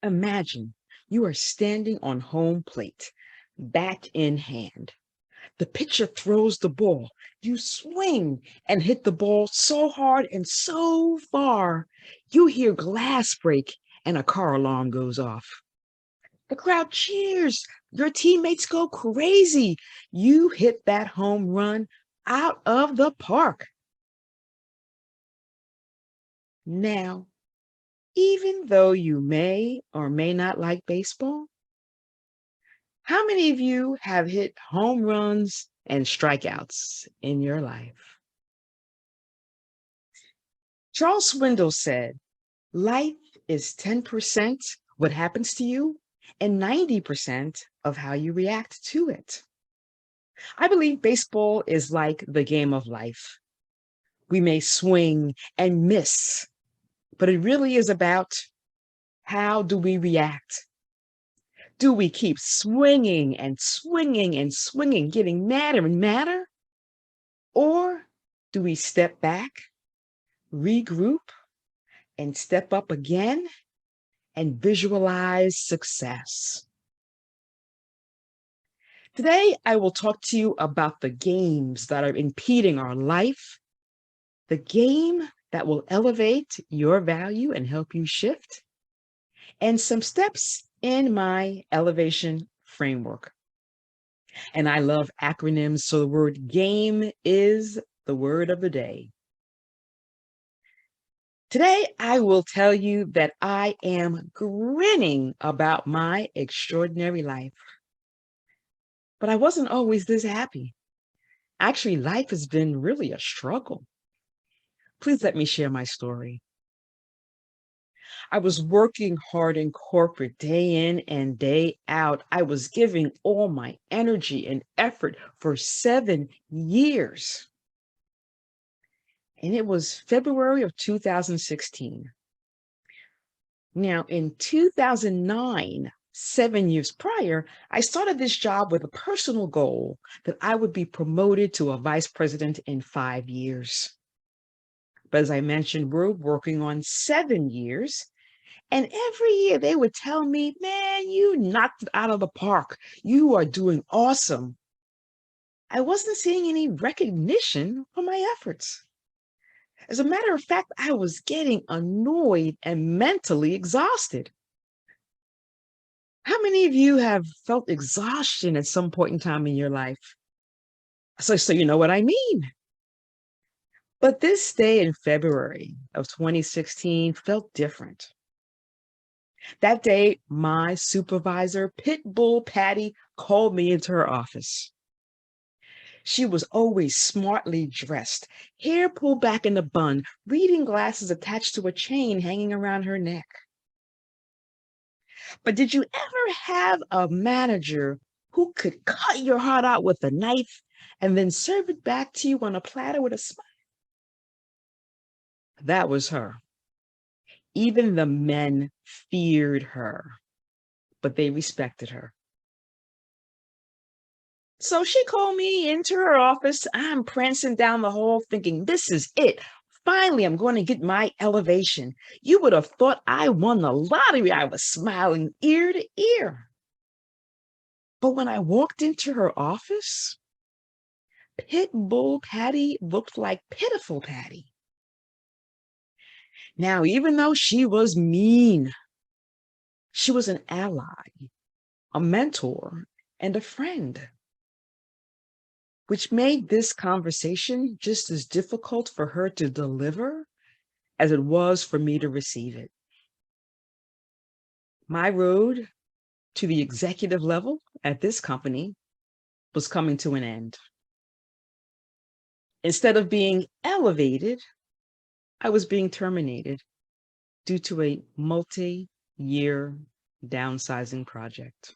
Imagine you are standing on home plate, bat in hand. The pitcher throws the ball. You swing and hit the ball so hard and so far. You hear glass break and a car alarm goes off. The crowd cheers. Your teammates go crazy. You hit that home run out of the park. Now, even though you may or may not like baseball, how many of you have hit home runs and strikeouts in your life? Charles Swindoll said, life is 10% what happens to you and 90% of how you react to it. I believe baseball is like the game of life. We may swing and miss, but it really is about how do we react? Do we keep swinging and swinging and swinging, getting madder and madder? Or do we step back, regroup, and step up again and visualize success? Today, I will talk to you about the games that are impeding our life, the game that will elevate your value and help you shift, and some steps in my elevation framework. And I love acronyms, so the word game is the word of the day. Today, I will tell you that I am grinning about my extraordinary life. But I wasn't always this happy. Actually, life has been really a struggle. Please let me share my story. I was working hard in corporate day in and day out. I was giving all my energy and effort for 7 years. And it was February of 2016. Now, in 2009, 7 years prior, I started this job with a personal goal that I would be promoted to a vice president in 5 years. But as I mentioned, we're working on 7 years. And every year they would tell me, man, you knocked it out of the park. You are doing awesome. I wasn't seeing any recognition for my efforts. As a matter of fact, I was getting annoyed and mentally exhausted. How many of you have felt exhaustion at some point in time in your life? So you know what I mean. But this day in February of 2016 felt different. That day, my supervisor, Pitbull Patty, called me into her office. She was always smartly dressed, hair pulled back in a bun, reading glasses attached to a chain hanging around her neck. But did you ever have a manager who could cut your heart out with a knife and then serve it back to you on a platter with a smile? That was her. Even the men feared her, but they respected her. So she called me into her office. I'm prancing down the hall thinking, this is it. Finally, I'm going to get my elevation. You would have thought I won the lottery. I was smiling ear to ear. But when I walked into her office, Pitbull Patty looked like Pitiful Patty. Now, even though she was mean, she was an ally, a mentor, and a friend, which made this conversation just as difficult for her to deliver as it was for me to receive it. My road to the executive level at this company was coming to an end. Instead of being elevated, I was being terminated due to a multi-year downsizing project.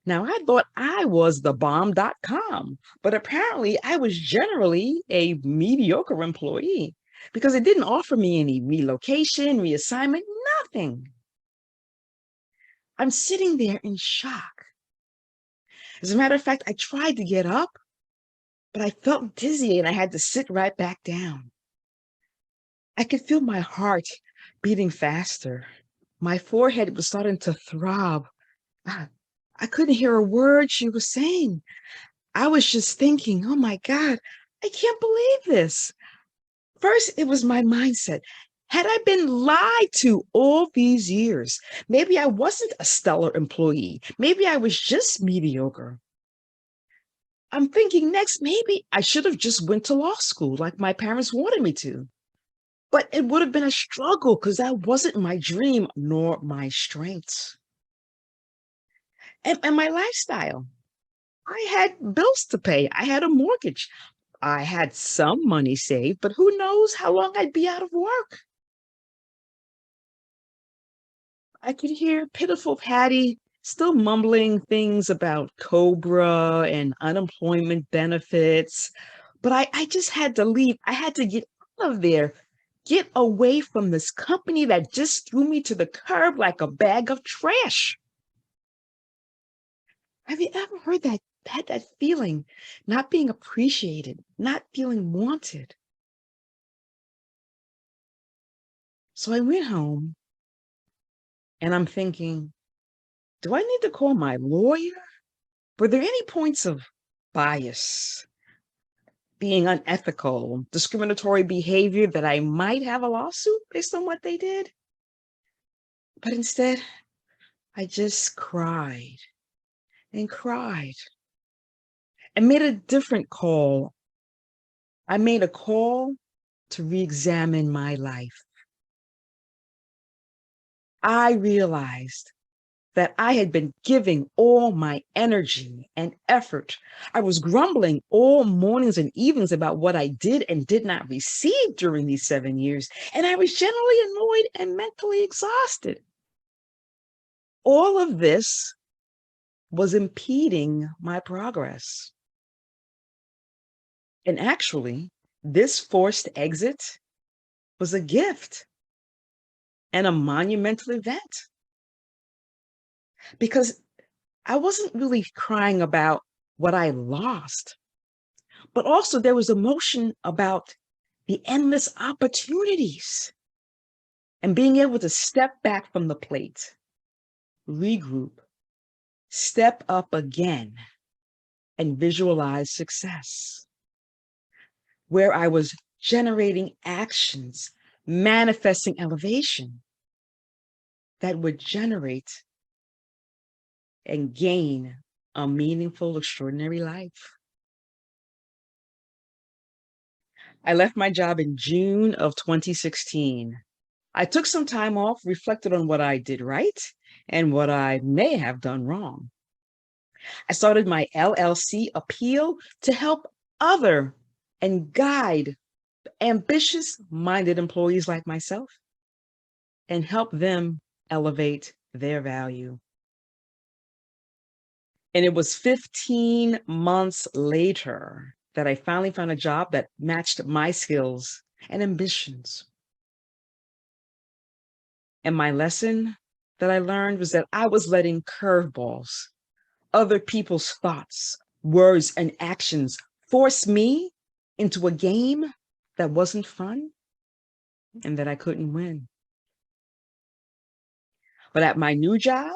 Now, I thought I was the bomb.com, but apparently I was generally a mediocre employee because it didn't offer me any relocation, reassignment, nothing. I'm sitting there in shock. As a matter of fact, I tried to get up, but I felt dizzy and I had to sit right back down. I could feel my heart beating faster. My forehead was starting to throb. Ah, I couldn't hear a word she was saying. I was just thinking, oh my God, I can't believe this. First, it was my mindset. Had I been lied to all these years, maybe I wasn't a stellar employee. Maybe I was just mediocre. I'm thinking next, maybe I should have just went to law school like my parents wanted me to. But it would have been a struggle because that wasn't my dream nor my strengths. And my lifestyle. I had bills to pay. I had a mortgage. I had some money saved, but who knows how long I'd be out of work. I could hear pitiful Patty still mumbling things about Cobra and unemployment benefits. But I just had to leave. I had to get out of there, get away from this company that just threw me to the curb like a bag of trash. Have you ever had that feeling, not being appreciated, not feeling wanted? So I went home and I'm thinking, do I need to call my lawyer? Were there any points of bias, being unethical, discriminatory behavior that I might have a lawsuit based on what they did? But instead, I just cried and cried and made a different call. I made a call to re-examine my life. I realized that I had been giving all my energy and effort. I was grumbling all mornings and evenings about what I did and did not receive during these 7 years. And I was generally annoyed and mentally exhausted. All of this was impeding my progress. And actually, this forced exit was a gift and a monumental event because I wasn't really crying about what I lost, but also there was emotion about the endless opportunities and being able to step back from the plate, regroup, step up again, and visualize success, where I was generating actions, manifesting elevation that would generate and gain a meaningful, extraordinary life. I left my job in June of 2016. I took some time off, reflected on what I did right and what I may have done wrong. I started my LLC Appeal to help other and guide ambitious minded employees like myself and help them elevate their value. And it was 15 months later that I finally found a job that matched my skills and ambitions. And my lesson that I learned was that I was letting curveballs, other people's thoughts, words, and actions force me into a game that wasn't fun and that I couldn't win. But at my new job,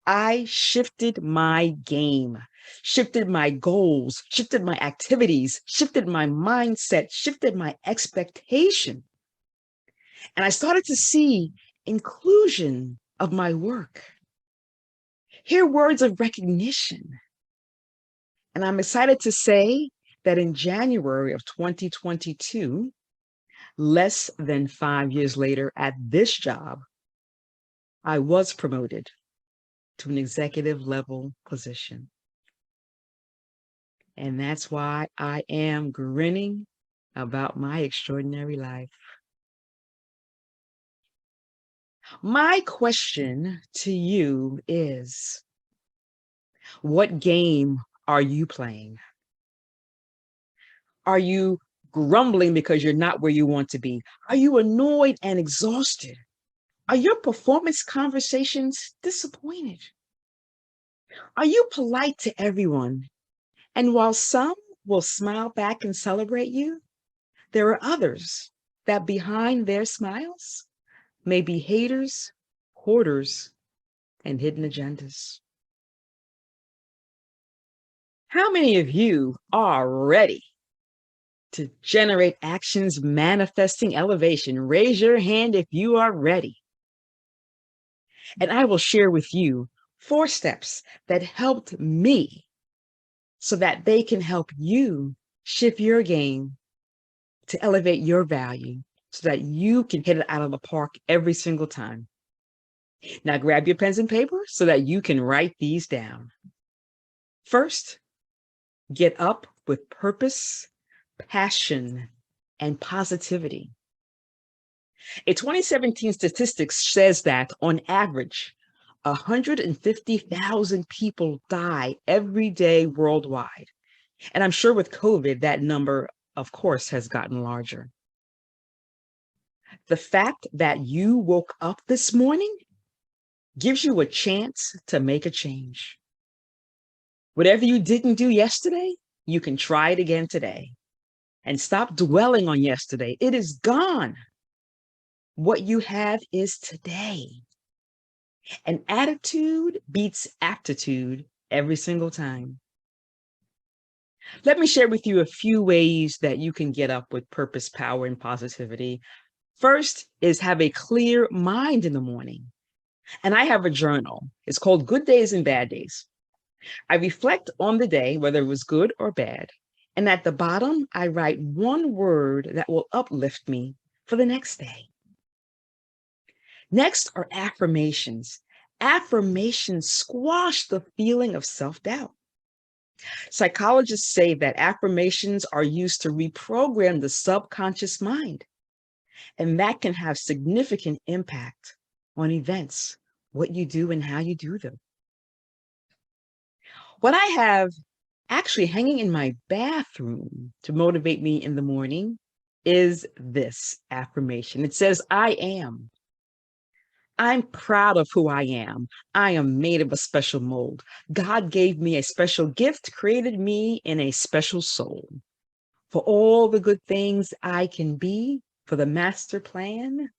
I shifted my game, shifted my goals, shifted my activities, shifted my mindset, shifted my expectation. And I started to see inclusion of my work, hear words of recognition. And I'm excited to say that in January of 2022, less than 5 years later at this job, I was promoted to an executive level position. And that's why I am grinning about my extraordinary life. My question to you is, what game are you playing? Are you grumbling because you're not where you want to be? Are you annoyed and exhausted? Are your performance conversations disappointed? Are you polite to everyone? And while some will smile back and celebrate you, there are others that behind their smiles may be haters, hoarders, and hidden agendas. How many of you are ready to generate actions manifesting elevation? Raise your hand if you are ready. And I will share with you 4 steps that helped me so that they can help you shift your game to elevate your value so that you can hit it out of the park every single time. Now grab your pens and paper so that you can write these down. First, get up with purpose, passion, and positivity. A 2017 statistics says that on average, 150,000 people die every day worldwide. And I'm sure with COVID, that number, of course, has gotten larger. The fact that you woke up this morning gives you a chance to make a change. Whatever you didn't do yesterday, you can try it again today. And stop dwelling on yesterday. It is gone. What you have is today. And attitude beats aptitude every single time. Let me share with you a few ways that you can get up with purpose, power, and positivity. First is have a clear mind in the morning. And I have a journal. It's called Good Days and Bad Days. I reflect on the day, whether it was good or bad. And at the bottom, I write one word that will uplift me for the next day. Next are affirmations. Affirmations squash the feeling of self-doubt. Psychologists say that affirmations are used to reprogram the subconscious mind, and that can have significant impact on events, what you do and how you do them. What I have actually hanging in my bathroom to motivate me in the morning is this affirmation. It says, I am. I'm proud of who I am. I am made of a special mold. God gave me a special gift, created me in a special soul. For all the good things I can be, for the master plan,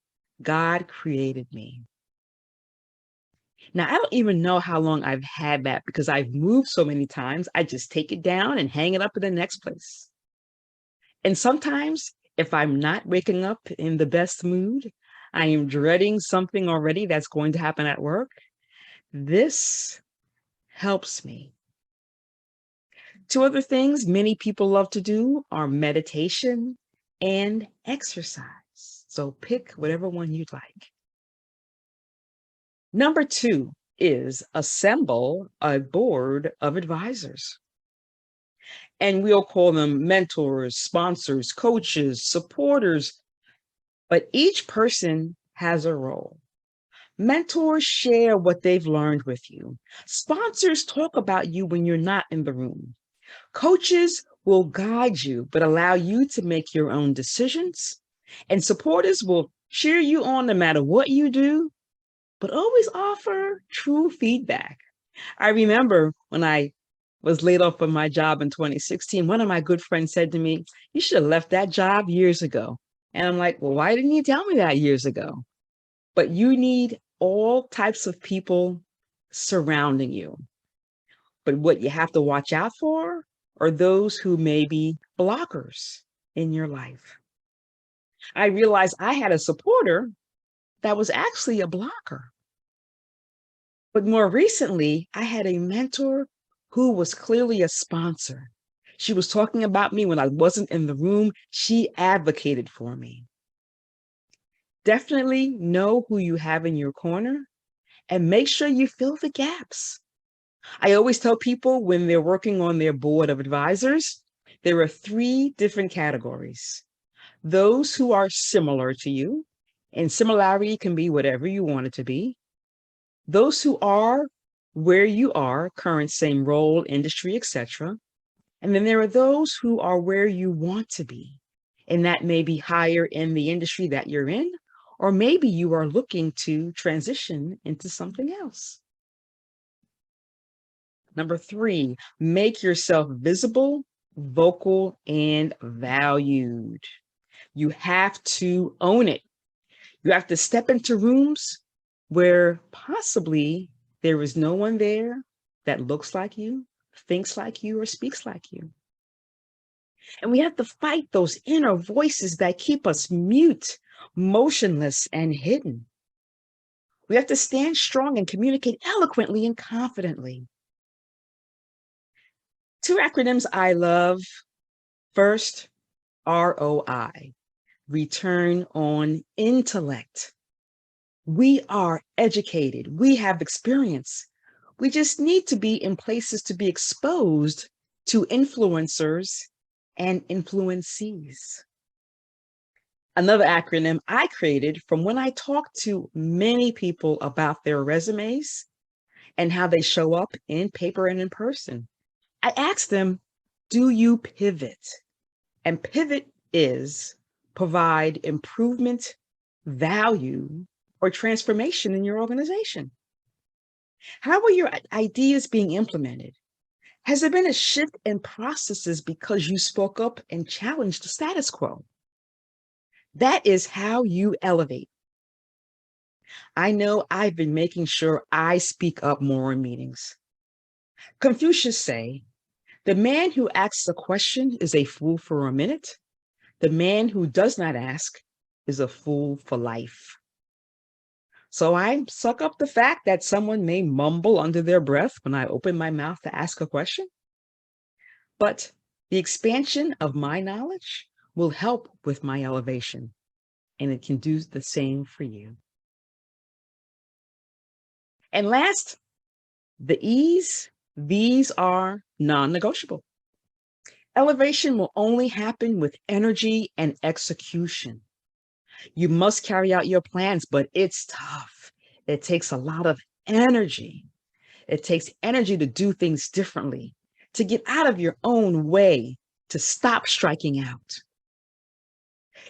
God created me. Now, I don't even know how long I've had that because I've moved so many times. I just take it down and hang it up in the next place. And sometimes if I'm not waking up in the best mood, I am dreading something already that's going to happen at work, this helps me. 2 other things many people love to do are meditation and exercise. So pick whatever one you'd like. Number 2 is assemble a board of advisors. And we'll call them mentors, sponsors, coaches, supporters, but each person has a role. Mentors share what they've learned with you. Sponsors talk about you when you're not in the room. Coaches will guide you, but allow you to make your own decisions. And supporters will cheer you on no matter what you do, but always offer true feedback. I remember when I was laid off from my job in 2016, one of my good friends said to me, you should have left that job years ago. And I'm like, well, why didn't you tell me that years ago? But you need all types of people surrounding you. But what you have to watch out for are those who may be blockers in your life. I realized I had a supporter that was actually a blocker. But more recently, I had a mentor who was clearly a sponsor. She was talking about me when I wasn't in the room. She advocated for me. Definitely know who you have in your corner and make sure you fill the gaps. I always tell people when they're working on their board of advisors, there are 3 different categories. Those who are similar to you, and similarity can be whatever you want it to be. Those who are where you are, current, same role, industry, etc. And then there are those who are where you want to be, and that may be higher in the industry that you're in, or maybe you are looking to transition into something else. Number three, make yourself visible, vocal, and valued. You have to own it. You have to step into rooms where possibly there is no one there that looks like you, thinks like you, or speaks like you. And we have to fight those inner voices that keep us mute, motionless, and hidden. We have to stand strong and communicate eloquently and confidently. Two acronyms I love. First, ROI, return on intellect. We are educated. We have experience. We just need to be in places to be exposed to influencers and influencees. Another acronym I created from when I talk to many people about their resumes and how they show up in paper and in person. I ask them, do you pivot? And pivot is provide improvement, value, or transformation in your organization. How are your ideas being implemented? Has there been a shift in processes because you spoke up and challenged the status quo? That is how you elevate. I know I've been making sure I speak up more in meetings. Confucius say, the man who asks a question is a fool for a minute. The man who does not ask is a fool for life. So I suck up the fact that someone may mumble under their breath when I open my mouth to ask a question. But the expansion of my knowledge will help with my elevation, and it can do the same for you. And last, the E's, these are non-negotiable. Elevation will only happen with energy and execution. You must carry out your plans, but it's tough. It takes a lot of energy. It takes energy to do things differently, to get out of your own way, to stop striking out.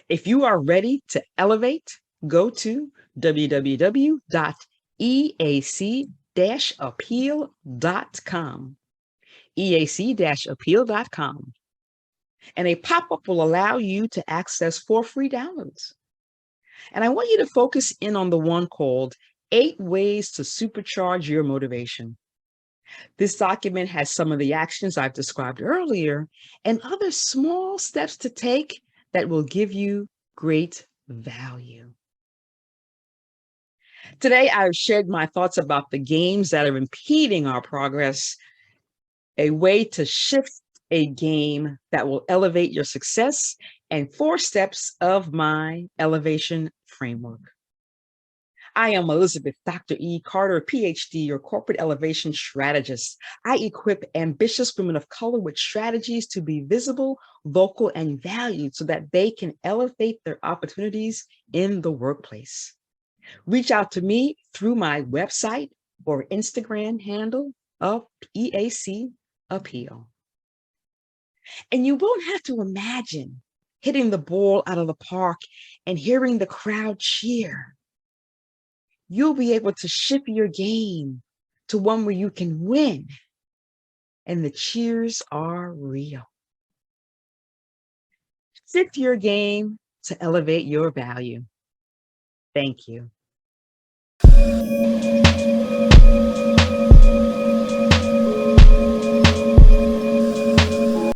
If you are ready to elevate, go to www.eac-appeal.com. eac-appeal.com. And a pop-up will allow you to access 4 free downloads. And I want you to focus in on the one called 8 Ways to Supercharge Your Motivation. This document has some of the actions I've described earlier and other small steps to take that will give you great value. Today, I've shared my thoughts about the games that are impeding our progress, a way to shift a game that will elevate your success, and 4 steps of my elevation framework. I am Elizabeth Dr. E. Carter, PhD, your corporate elevation strategist. I equip ambitious women of color with strategies to be visible, vocal, and valued so that they can elevate their opportunities in the workplace. Reach out to me through my website or Instagram handle of EAC Appeal. And you won't have to imagine hitting the ball out of the park and hearing the crowd cheer. You'll be able to shift your game to one where you can win, and the cheers are real. Shift your game to elevate your value. Thank you.